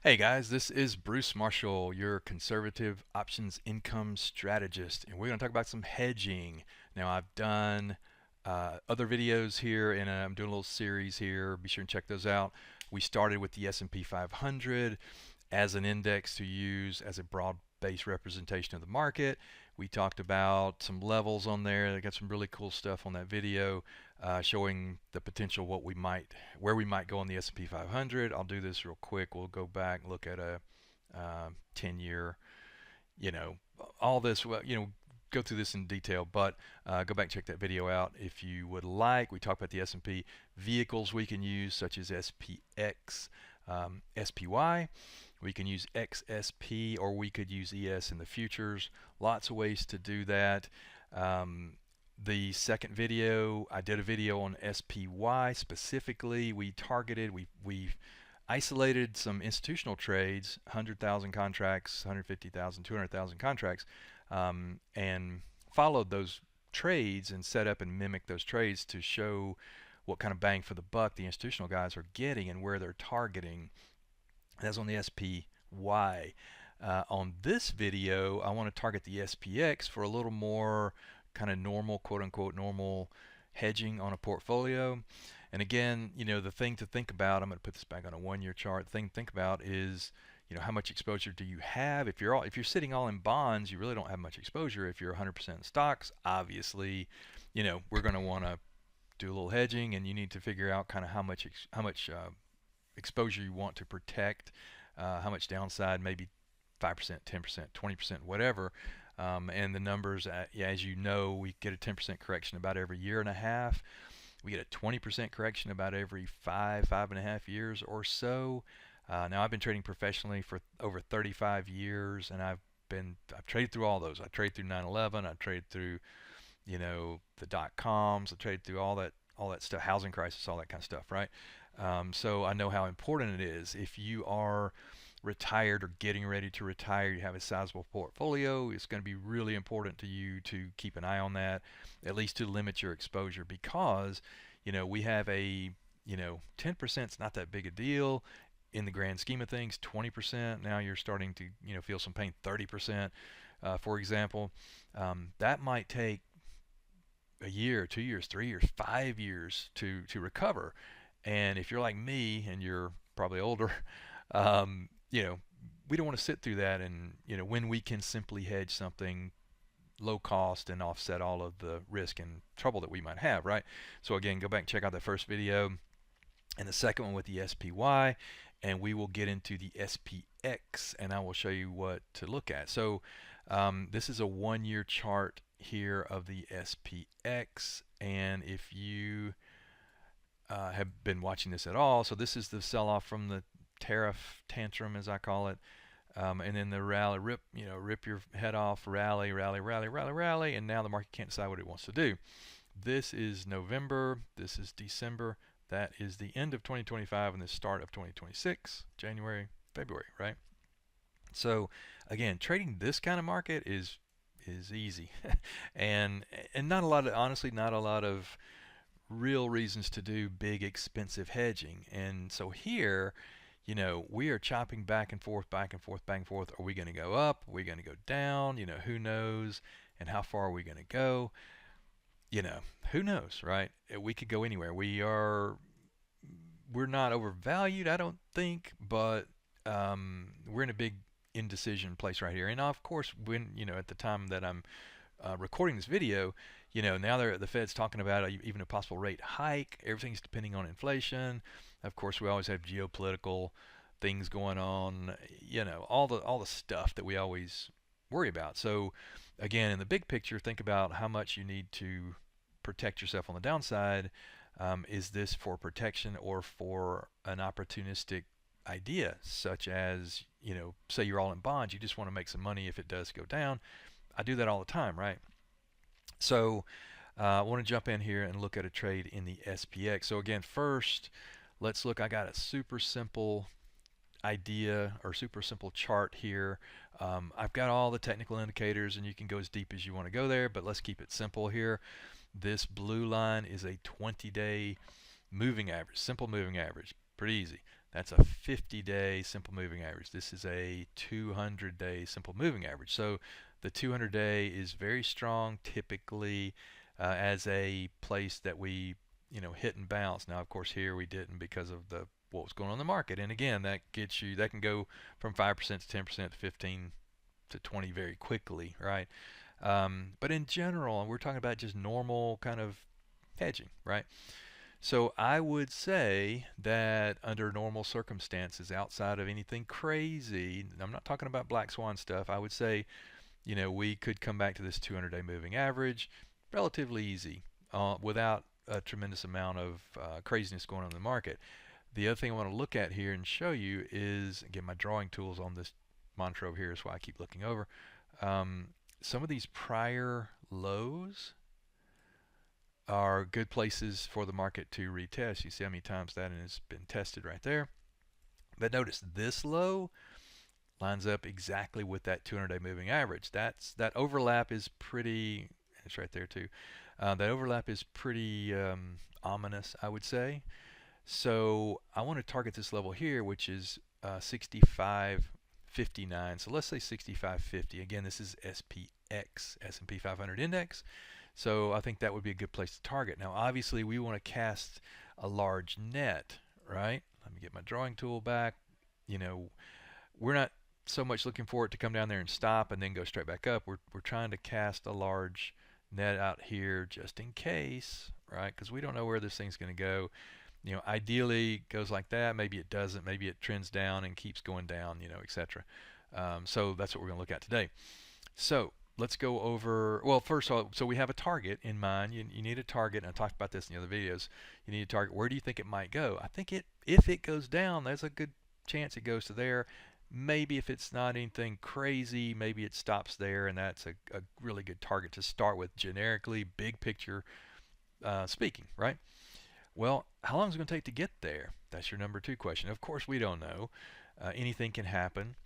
Hey guys, this is Bruce Marshall, your conservative options income strategist, and we're going to talk about some hedging. Now, I've done other videos here, and I'm doing a little series here. Be sure and check those out. We started with the S&P 500 as an index to use as a broad-based representation of the market. We talked about some levels on there. I got some really cool stuff on that video showing the potential where we might go on the S&P 500. I'll do this real quick. We'll go back and look at a 10-year, you know, all this, well, go through this in detail, but go back and check that video out if you would like. We talked about the S&P vehicles we can use, such as SPX, SPY. We can use XSP, or we could use ES in the futures. Lots of ways to do that. The second video, I did a video on SPY specifically. We've isolated some institutional trades, 100,000 contracts, 150,000, 200,000 contracts, and followed those trades and set up and mimic those trades to show what kind of bang for the buck the institutional guys are getting and where they're targeting. That's on the SPY. On this video, I want to target the SPX for a little more kind of normal, quote unquote, normal hedging on a portfolio. And again, the thing to think about, I'm going to put this back on a 1-year chart. The thing to think about is, how much exposure do you have? If you're sitting all in bonds, you really don't have much exposure. If you're 100% in stocks, obviously, we're going to want to do a little hedging, and you need to figure out kind of how much exposure you want to protect, how much downside, maybe 5%, 10%, 20%, whatever. And the numbers, as you know, we get a 10% correction about every year and a half. We get a 20% correction about every 5.5 years or so. Now, I've been trading professionally for over 35 years, and I've traded through all those. I traded through 9/11. I traded through, the dot-coms. I traded through all that stuff, housing crisis, all that kind of stuff, right? So I know how important it is. If you are retired or getting ready to retire, you have a sizable portfolio, it's going to be really important to you to keep an eye on that, at least to limit your exposure, because we have 10% is not that big a deal in the grand scheme of things. 20%, now you're starting to feel some pain. 30%, for example, that might take a year, 2 years, 3 years, 5 years to recover. And if you're like me and you're probably older, we don't want to sit through that. And when we can simply hedge something low cost and offset all of the risk and trouble that we might have, right? So again, go back and check out the first video and the second one with the SPY, and we will get into the SPX, and I will show you what to look at. So this is a 1-year chart here of the SPX, and if you have been watching this at all, so this is the sell-off from the tariff tantrum, as I call it, and then the rally, rip your head off, rally, rally, rally, rally, rally, and now the market can't decide what it wants to do. This is November, this is December, that is the end of 2025 and the start of 2026, January, February, right? So again, trading this kind of market is easy, and not a lot of, honestly, not a lot of real reasons to do big expensive hedging. And so here, we are chopping back and forth, back and forth, back and forth. Are we going to go up? Are we going to go down? Who knows? And how far are we going to go? Who knows, right? We could go anywhere. We're not overvalued, I don't think, but we're in a big indecision place right here. And of course, when at the time that I'm recording this video, now the Fed's talking about even a possible rate hike. Everything's depending on inflation. Of course, we always have geopolitical things going on. All the stuff that we always worry about. So again, in the big picture, think about how much you need to protect yourself on the downside. Is this for protection or for an opportunistic idea, such as, say you're all in bonds, you just want to make some money if it does go down. I do that all the time, right? So I want to jump in here and look at a trade in the SPX. So again, first, let's look. I got a super simple idea or super simple chart here. I've got all the technical indicators, and you can go as deep as you want to go there, but let's keep it simple here. This blue line is a 20-day moving average, simple moving average, pretty easy. That's a 50-day simple moving average. This is a 200-day simple moving average. So the 200-day is very strong typically as a place that we hit and bounce. Now, of course, here we didn't because of the what was going on in the market. And again, that can go from 5% to 10% to 15 to 20 very quickly, right? But in general, we're talking about just normal kind of hedging, right? So I would say that under normal circumstances, outside of anything crazy, I'm not talking about black swan stuff, I would say, we could come back to this 200-day moving average relatively easy without a tremendous amount of craziness going on in the market. The other thing I want to look at here and show you is, again, my drawing tools on this monitor over here is why I keep looking over. Some of these prior lows are good places for the market to retest. You see how many times that has been tested right there. But notice this low lines up exactly with that 200-day moving average. That overlap is pretty, it's right there too. That overlap is pretty ominous, I would say. So I want to target this level here, which is 65.59. So let's say 65.50. Again, this is SPX, S&P 500 index. So I think that would be a good place to target. Now, obviously, we want to cast a large net, right? Let me get my drawing tool back. We're not so much looking for it to come down there and stop and then go straight back up. We're trying to cast a large net out here just in case, right? Because we don't know where this thing's going to go. Ideally it goes like that. Maybe it doesn't. Maybe it trends down and keeps going down, etc. So that's what we're going to look at today. So let's go over, well, first of all, so we have a target in mind. You need a target, and I talked about this in the other videos. You need a target. Where do you think it might go? I think if it goes down, there's a good chance it goes to there. Maybe if it's not anything crazy, maybe it stops there, and that's a really good target to start with, generically, big picture speaking, right? Well, how long is it going to take to get there? That's your number 2 question. Of course, we don't know. Anything can happen,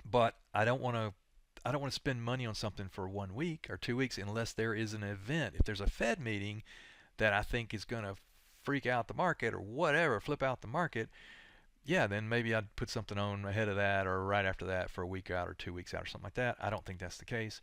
but I don't want to spend money on something for 1 week or 2 weeks unless there is an event. If there's a Fed meeting that I think is going to freak out the market or whatever, flip out the market, yeah, then maybe I'd put something on ahead of that or right after that for a week out or 2 weeks out or something like that. I don't think that's the case.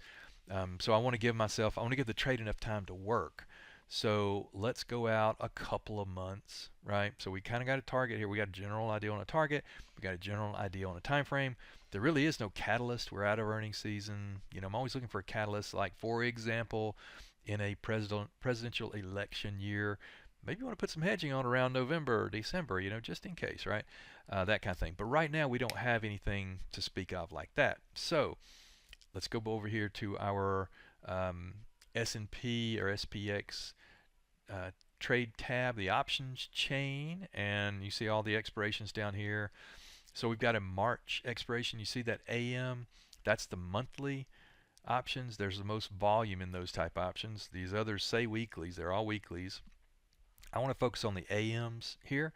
So I want to give the trade enough time to work. So let's go out a couple of months, right? So we kind of got a target here. We got a general idea on a target. We got a general idea on a time frame. There really is no catalyst. We're out of earnings season. I'm always looking for a catalyst, like for example, in a presidential election year, maybe you want to put some hedging on around November or December, just in case, right? That kind of thing. But right now we don't have anything to speak of like that. So let's go over here to our S&P or SPX trade tab, the options chain, and you see all the expirations down here. So we've got a March expiration. You see that AM, that's the monthly options. There's the most volume in those type options. These others say weeklies. They're all weeklies. I want to focus on the AMs here,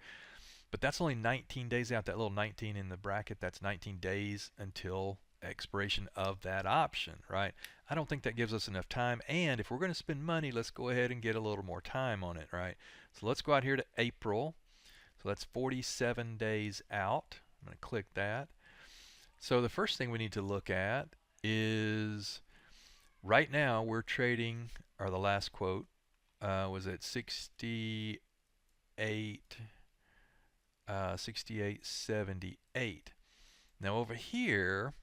but that's only 19 days out. That little 19 in the bracket, that's 19 days until expiration of that option, right? I don't think that gives us enough time, and if we're going to spend money, let's go ahead and get a little more time on it, right? So let's go out here to April. So that's 47 days out. I'm going to click that. So the first thing we need to look at is right now we're trading, or the last quote was at 68.78. Now over here,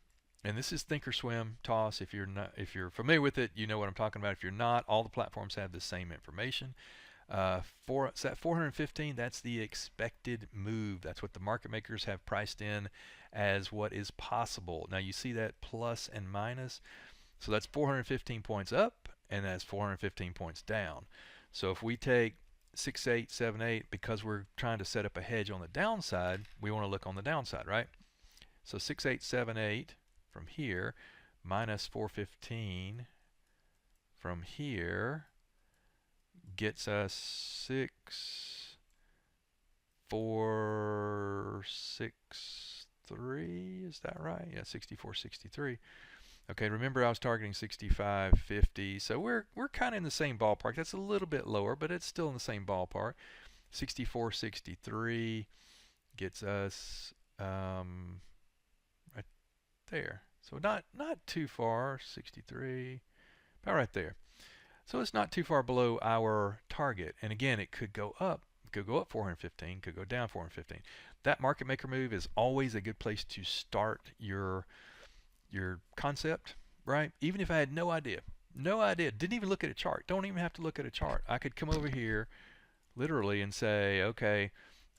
and this is Thinkorswim Toss. If you're familiar with it, you know what I'm talking about. If you're not, all the platforms have the same information. It's at 415. That's the expected move. That's what the market makers have priced in as what is possible. Now you see that plus and minus. So that's 415 points up, and that's 415 points down. So if we take 6878, because we're trying to set up a hedge on the downside, we want to look on the downside, right? So 6878 from here minus 415 from here gets us 6463. Is that right? Yeah, 6463. Okay, remember I was targeting 65.50, so we're kind of in the same ballpark. That's a little bit lower, but it's still in the same ballpark. 64.63 gets us right there. So not too far, 63, about right there. So it's not too far below our target. And again, it could go up. It could go up 415, could go down 415. That market maker move is always a good place to start your concept, right? Even if I had no idea, didn't even look at a chart. Don't even have to look at a chart. I could come over here literally and say, okay,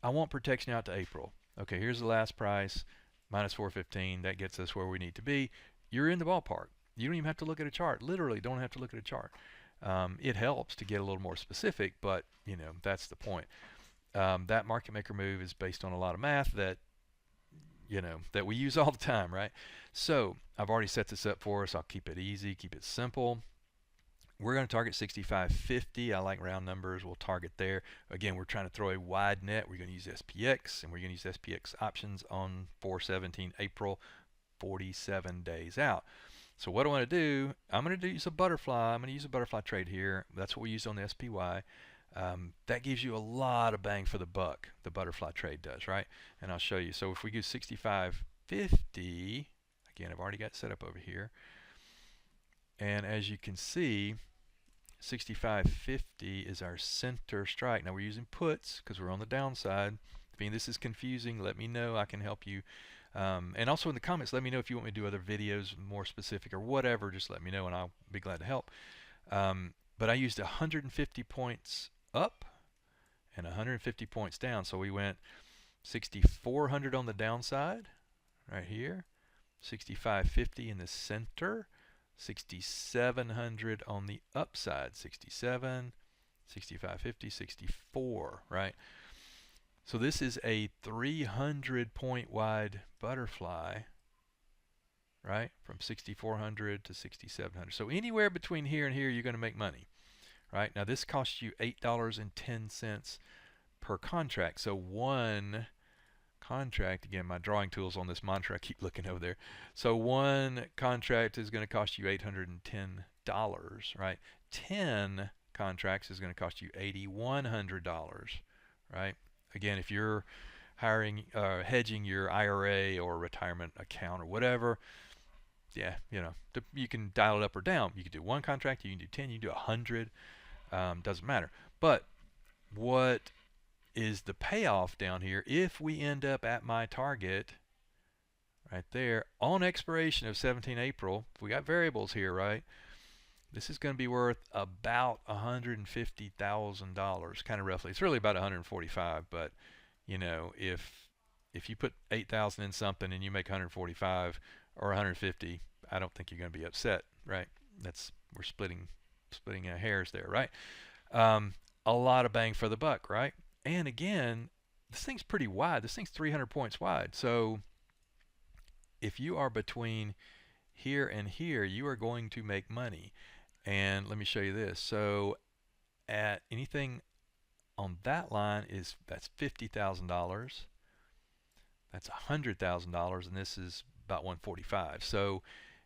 I want protection out to April. Okay, here's the last price, minus 415. That gets us where we need to be. You're in the ballpark. You don't even have to look at a chart. Literally, don't have to look at a chart. It helps to get a little more specific, but you know that's the point. That market maker move is based on a lot of math that that we use all the time, right? So I've already set this up for us. I'll keep it easy, keep it simple. We're going to target 65.50. I like round numbers. We'll target there. Again, we're trying to throw a wide net. We're going to use SPX, and we're going to use SPX options on 4/17 April, 47 days out. So what I want to do, I'm going to use a butterfly. I'm going to use a butterfly trade here. That's what we used on the SPY. That gives you a lot of bang for the buck, the butterfly trade does, right? And I'll show you. So if we do 65.50, again, I've already got it set up over here. And as you can see, 65.50 is our center strike. Now we're using puts because we're on the downside. If any of this is confusing, let me know. I can help you. And also in the comments, let me know if you want me to do other videos more specific or whatever. Just let me know and I'll be glad to help. But I used 150 points up and 150 points down. So we went 6,400 on the downside right here, 65.50 in the center, 6,700 on the upside, 67, 65.50, 64, right? So this is a 300 point wide butterfly, right? From 6,400 to 6,700. So anywhere between here and here, you're going to make money, right? Now this costs you $8.10 per contract. So one contract, again, my drawing tools on this monitor, I keep looking over there. So one contract is going to cost you $810, right? 10 contracts is going to cost you $8,100, right? Again, if you're hedging your IRA or retirement account or whatever, yeah, you can dial it up or down. You can do one contract, you can do 10, you can do 100, doesn't matter. But what is the payoff down here if we end up at my target right there on expiration of 17 April? We got variables here, right? This is going to be worth about $150,000, kind of roughly. It's really about 145, but if you put 8,000 in something and you make 145 or 150, I don't think you're going to be upset, right? We're splitting hairs there, right? A lot of bang for the buck, right? And again, this thing's pretty wide. This thing's 300 points wide. So if you are between here and here, you are going to make money. And let me show you this. So at anything on that line that's $50,000. That's $100,000, and this is about 145. So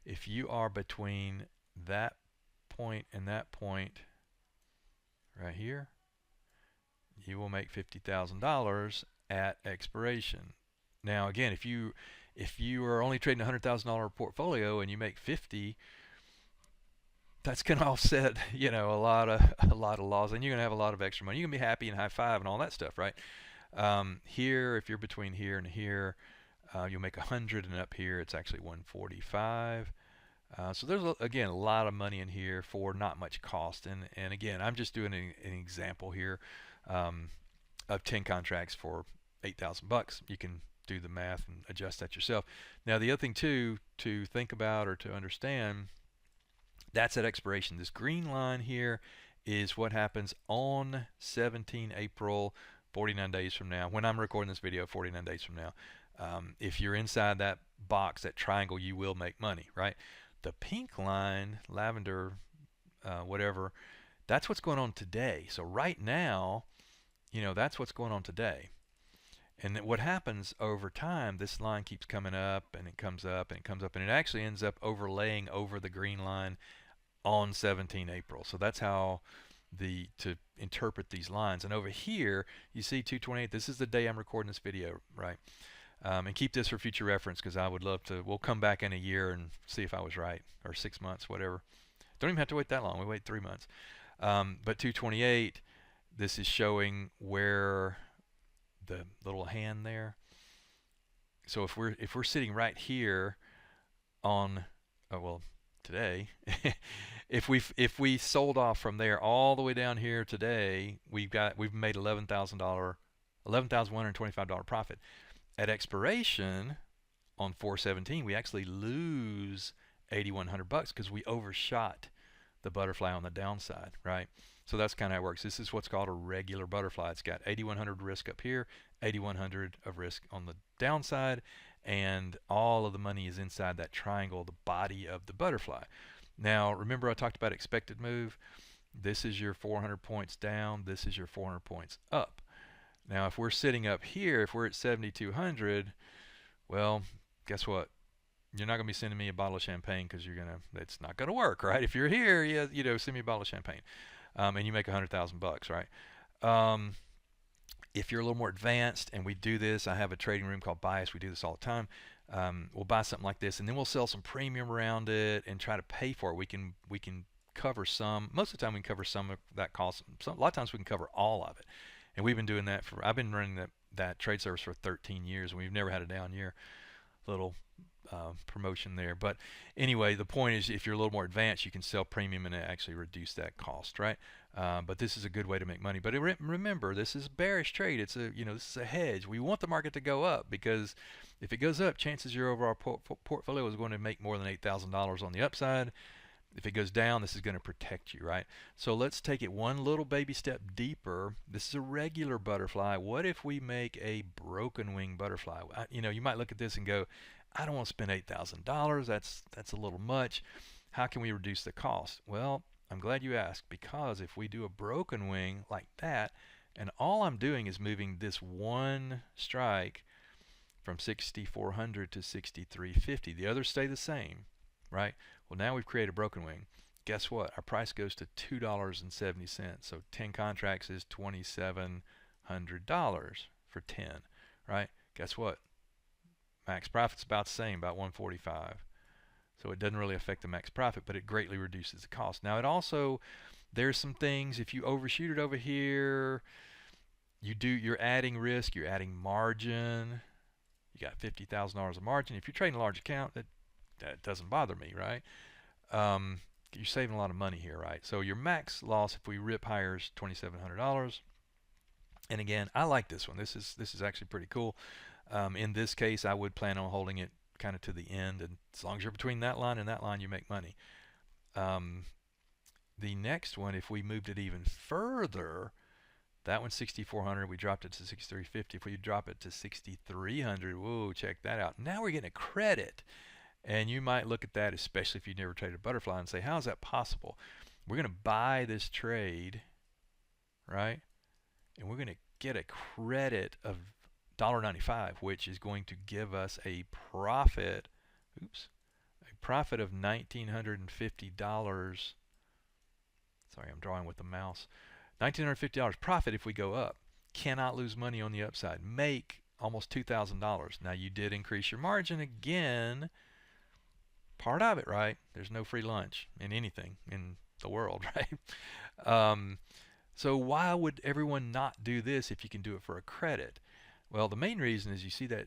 if you are between that point and that point right here, you will make $50,000 at expiration. Now again, if you are only trading a $100,000 portfolio and you make 50, that's going to offset a lot of loss, and you're going to have a lot of extra money. You're going to be happy and high five and all that stuff, right? Here, if you're between here and here, you'll make 100, and up here it's actually 145. So there's again a lot of money in here for not much cost. And again, I'm just doing an example here of 10 contracts for $8,000. You can do the math and adjust that yourself. Now the other thing too to think about or to understand, that's at expiration. This green line here is what happens on 17 April, 49 days from now. When I'm recording this video, 49 days from now. If you're inside that box, that triangle, you will make money, right? The pink line, lavender, whatever, that's what's going on today. So right now, that's what's going on today. And what happens over time, this line keeps coming up, and it comes up, and it comes up, and it actually ends up overlaying over the green line on 17 April. So that's how to interpret these lines. And over here, you see 228. This is the day I'm recording this video, right? And keep this for future reference because I would love to. We'll come back in a year and see if I was right, or 6 months, whatever. Don't even have to wait that long. We wait 3 months. But 228, this is showing where the little hand there. So if we're sitting right here on, oh well, today, if we sold off from there all the way down here today, we've made $11,125 profit. At expiration on 4/17, we actually lose $8,100 because we overshot the butterfly on the downside, right? So that's kind of how it works. This is what's called a regular butterfly. It's got 8,100 risk up here, 8,100 of risk on the downside, and all of the money is inside that triangle, the body of the butterfly. Now, remember I talked about expected move? This is your 400 points down. This is your 400 points up. Now, if we're sitting up here, if we're at 7,200, well, guess what? You're not going to be sending me a bottle of champagne because it's not going to work, right? If you're here, send me a bottle of champagne, and you make $100,000, right? If you're a little more advanced, and we do this, I have a trading room called Bias. We do this all the time. We'll buy something like this, and then we'll sell some premium around it and try to pay for it. We can cover some. Most of the time, we can cover some of that cost. A lot of times, we can cover all of it. And we've been doing that I've been running that trade service for 13 years, and we've never had a down year. Little promotion there. But anyway, the point is, if you're a little more advanced, you can sell premium and actually reduce that cost, right? But this is a good way to make money. But remember, this is a bearish trade. This is a hedge. We want the market to go up because if it goes up, chances your overall portfolio is going to make more than $8,000 on the upside. If it goes down, this is going to protect you, right? So let's take it one little baby step deeper. This is a regular butterfly. What if we make a broken wing butterfly? You might look at this and go, I don't want to spend $8,000. That's a little much. How can we reduce the cost? Well, I'm glad you asked, because if we do a broken wing like that, and all I'm doing is moving this one strike from 6,400 to 6,350. The others stay the same, right? Well, now we've created a broken wing. Guess what? Our price goes to $2.70. So 10 contracts is $2,700 for 10, right? Guess what? Max profit's about the same, about 145. So it doesn't really affect the max profit, but it greatly reduces the cost. Now it also, there's some things, if you overshoot it over here, you're adding risk, you're adding margin. You got $50,000 of margin. If you're trading a large account, that doesn't bother me, right? You're saving a lot of money here, right? So your max loss, if we rip higher, is $2,700. And again, I like this one. This is actually pretty cool. In this case, I would plan on holding it kind of to the end, and as long as you're between that line and that line, you make money. The next one, if we moved it even further, that one's 6,400. We dropped it to 6,350. If we drop it to 6,300, whoa, check that out. Now we're getting a credit. And you might look at that, especially if you've never traded a butterfly, and say, how is that possible? We're going to buy this trade, right? And we're going to get a credit of $1.95, which is going to give us a profit, a profit of $1,950. Sorry, I'm drawing with the mouse. $1,950 profit if we go up. Cannot lose money on the upside. Make almost $2,000. Now, you did increase your margin again. Part of it, right? There's no free lunch in anything in the world, right? So why would everyone not do this if you can do it for a credit? Well, the main reason is you see that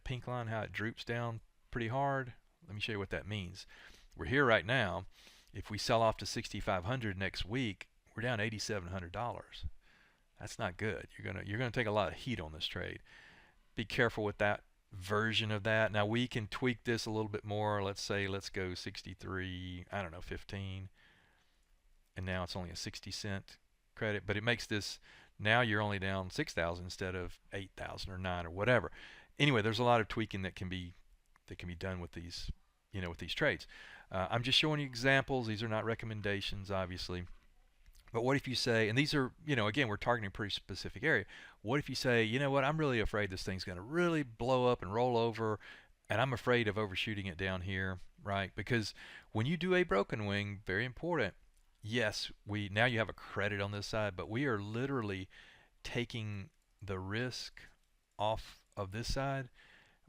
pink line, how it droops down pretty hard? Let me show you what that means. We're here right now. If we sell off to 6,500 next week, we're down $8,700. That's not good. You're gonna take a lot of heat on this trade. Be careful with that version of that. Now we can tweak this a little bit more. Let's go 63, I don't know, 15, and now it's only a 60-cent credit, but it makes this, now you're only down 6,000 instead of 8,000 or 9 or whatever. Anyway, there's a lot of tweaking that can be done with these, with these trades. I'm just showing you examples. These are not recommendations, obviously. But what if you say, and these are, again, we're targeting a pretty specific area. What if you say, you know what, I'm really afraid this thing's going to really blow up and roll over, and I'm afraid of overshooting it down here, right? Because when you do a broken wing, very important, yes, we now you have a credit on this side, but we are literally taking the risk off of this side.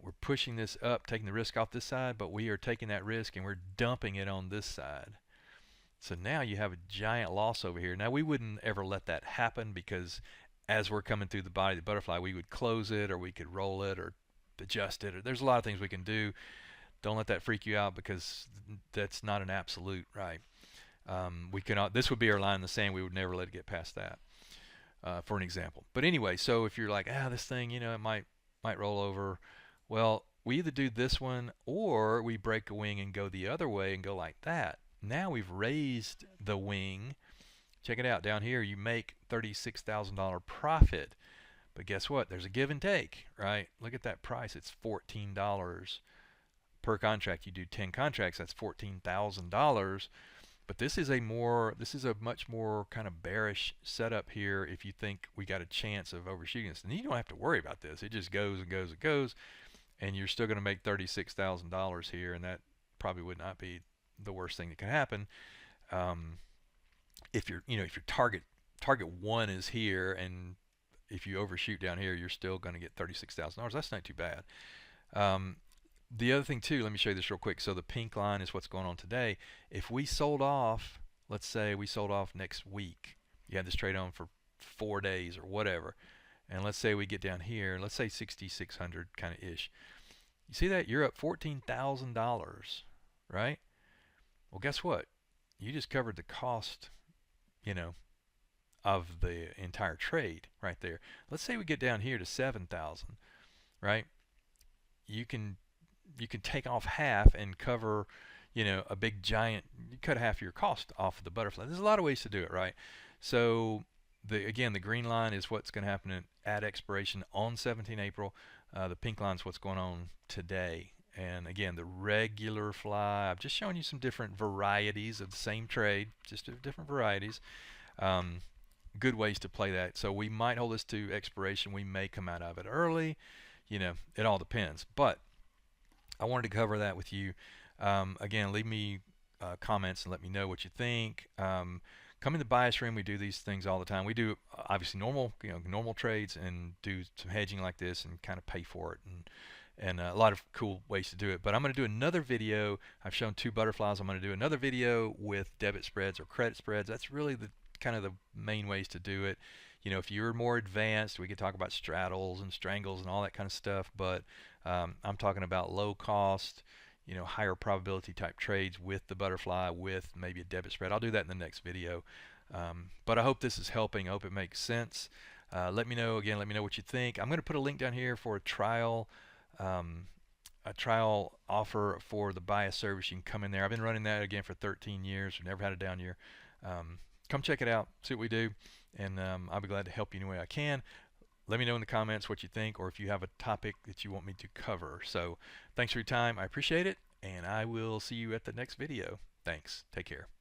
We're pushing this up, taking the risk off this side, but we are taking that risk and we're dumping it on this side. So now you have a giant loss over here. Now we wouldn't ever let that happen, because as we're coming through the body of the butterfly, we would close it, or we could roll it, or adjust it, or there's a lot of things we can do. Don't let that freak you out, because that's not an absolute, right? We cannot. This would be our line in the sand. We would never let it get past that, for an example. But anyway, so if you're like, this thing, it might roll over. Well, we either do this one, or we break a wing and go the other way and go like that. Now we've raised the wing. Check it out. Down here, you make $36,000 profit. But guess what? There's a give and take, right? Look at that price. It's $14 per contract. You do 10 contracts, that's $14,000. But this is a much more kind of bearish setup here if you think we got a chance of overshooting this. And you don't have to worry about this. It just goes and goes and goes, and you're still going to make $36,000 here, and that probably would not be the worst thing that can happen. If your target one is here, and if you overshoot down here, you're still going to get $36,000. That's not too bad. The other thing too, let me show you this real quick. So the pink line is what's going on today. If we sold off, let's say we sold off next week, you had this trade on for 4 days or whatever, and let's say we get down here, let's say 6,600 kind of ish. You see that? You're up $14,000, right? Well, guess what? You just covered the cost, of the entire trade right there. Let's say we get down here to 7,000, right? You can take off half and cover, a big giant. You cut half of your cost off of the butterfly. There's a lot of ways to do it, right? So again, the green line is what's going to happen at expiration on 17 April. The pink line is what's going on today. And again, the regular fly, I've just shown you some different varieties of the same trade, just different varieties. Good ways to play that. So we might hold this to expiration. We may come out of it early. It all depends. But I wanted to cover that with you. Again, leave me comments and let me know what you think. Come in the bias room. We do these things all the time. We do obviously normal trades, and do some hedging like this, and kind of pay for it, and a lot of cool ways to do it. But I'm going to do another video. I've shown 2 butterflies. I'm going to do another video with debit spreads or credit spreads. That's really the kind of the main ways to do it. If you're more advanced, we could talk about straddles and strangles and all that kind of stuff. But I'm talking about low cost, higher probability type trades with the butterfly, with maybe a debit spread. I'll do that in the next video. But I hope this is helping. I hope it makes sense. Let me know what you think. I'm going to put a link down here for a trial offer for the bias service. You can come in there. I've been running that again for 13 years. We've never had a down year. Come check it out, see what we do, and I'll be glad to help you any way I can. Let me know in the comments what you think, or if you have a topic that you want me to cover. So thanks for your time. I appreciate it, and I will see you at the next video. Thanks. Take care.